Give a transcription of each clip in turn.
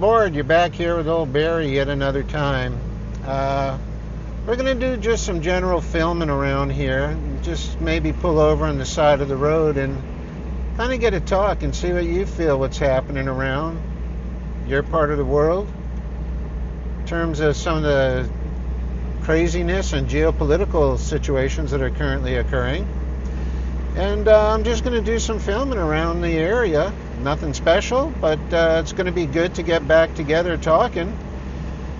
aboard. You're back here with old Barry yet another time. We're going to do just some general filming around here. Just maybe pull over on the side of the road and kind of get a talk and see what you feel what's happening around your part of the world in terms of some of the craziness and geopolitical situations that are currently occurring. And I'm just going to do some filming around the area. Nothing special, but it's going to be good to get back together talking.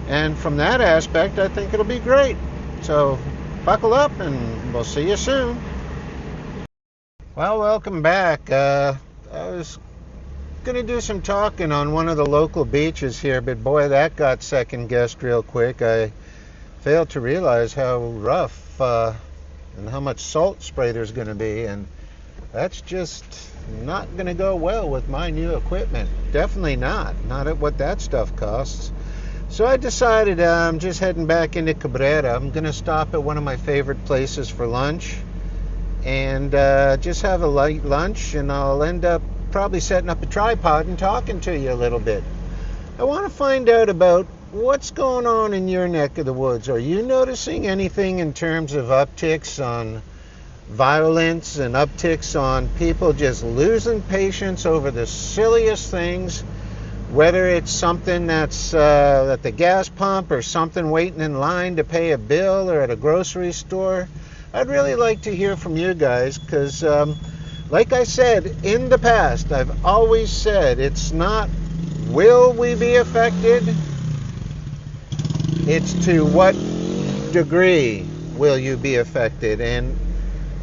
And from that aspect, I think it'll be great. So buckle up and we'll see you soon. Well, welcome back. I was going to do some talking on one of the local beaches here, but boy, that got second guessed real quick. I failed to realize how rough and how much salt spray there's going to be, and that's just not going to go well with my new equipment. Definitely not at what that stuff costs. So I decided I'm just heading back into Cabrera. I'm going to stop at one of my favorite places for lunch and just have a light lunch, and I'll end up probably setting up a tripod and talking to you a little bit. I want to find out about what's going on in your neck of the woods. Are you noticing anything in terms of upticks on violence and upticks on people just losing patience over the silliest things, whether it's something that's at the gas pump or something waiting in line to pay a bill or at a grocery store? I'd really like to hear from you guys because, like I said in the past, I've always said it's not will we be affected, it's to what degree will you be affected. And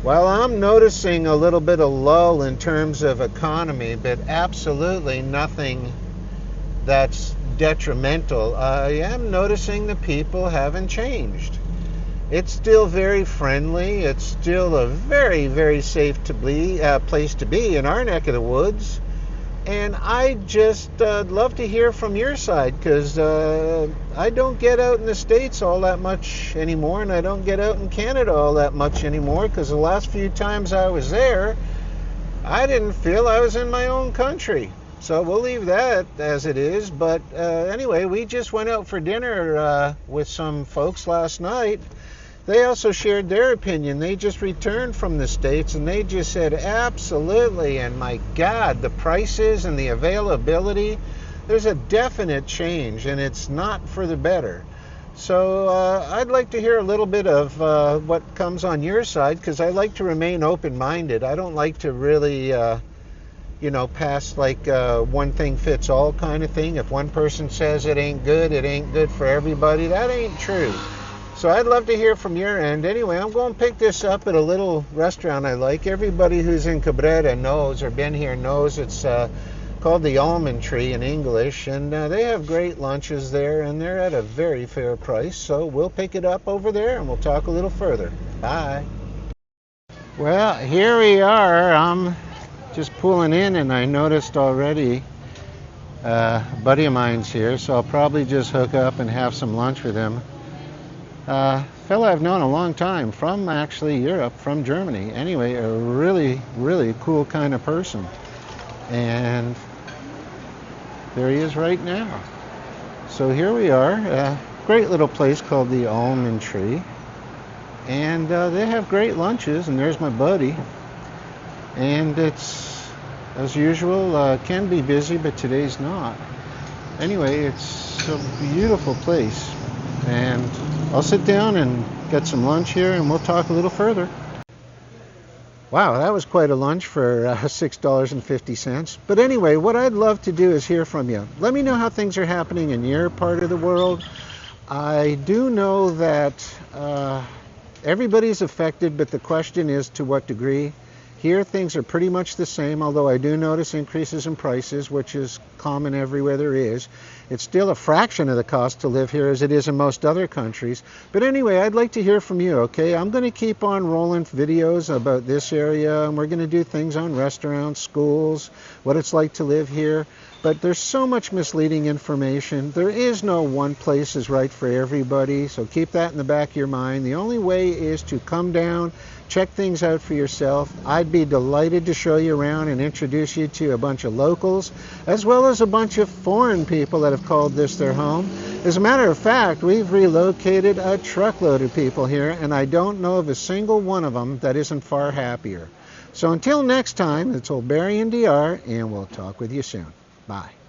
while I'm noticing a little bit of lull in terms of economy, but absolutely nothing that's detrimental, I am noticing the people haven't changed. It's still very friendly. It's still a very, very safe to be, place to be in our neck of the woods. And I just love to hear from your side because I don't get out in the States all that much anymore, and I don't get out in Canada all that much anymore because the last few times I was there, I didn't feel I was in my own country. So we'll leave that as it is. But anyway, we just went out for dinner with some folks last night. They also shared their opinion. They just returned from the States, and they just said absolutely, and my God, the prices and the availability, there's a definite change, and it's not for the better. So I'd like to hear a little bit of what comes on your side, because I like to remain open-minded. I don't like to really pass like one thing fits all kind of thing. If one person says it ain't good for everybody. That ain't true. So I'd love to hear from your end. Anyway, I'm going to pick this up at a little restaurant I like. Everybody who's in Cabrera knows or been here knows it's called the Almond Tree in English. And they have great lunches there, and they're at a very fair price. So we'll pick it up over there, and we'll talk a little further. Bye. Well, here we are. I'm just pulling in, and I noticed already a buddy of mine's here. So I'll probably just hook up and have some lunch with him. Fellow I've known a long time, from actually Europe, from Germany. Anyway, a really, really cool kind of person. And there he is right now. So here we are, a great little place called the Almond Tree. And they have great lunches, and there's my buddy. And it's, as usual, can be busy, but today's not. Anyway, it's a beautiful place. And I'll sit down and get some lunch here, and we'll talk a little further. Wow, that was quite a lunch for $6.50. But anyway, what I'd love to do is hear from you. Let me know how things are happening in your part of the world. I do know that everybody's affected, but the question is to what degree. Here things are pretty much the same, although I do notice increases in prices, which is common everywhere there is. It's still a fraction of the cost to live here as it is in most other countries. But anyway, I'd like to hear from you, okay? I'm going to keep on rolling videos about this area, and we're going to do things on restaurants, schools, what it's like to live here. But there's so much misleading information. There is no one place is right for everybody, so keep that in the back of your mind. The only way is to come down, check things out for yourself. I'd be delighted to show you around and introduce you to a bunch of locals, as well as a bunch of foreign people that have called this their home. As a matter of fact, we've relocated a truckload of people here, and I don't know of a single one of them that isn't far happier. So until next time, it's old Barry and DR, and we'll talk with you soon. Bye.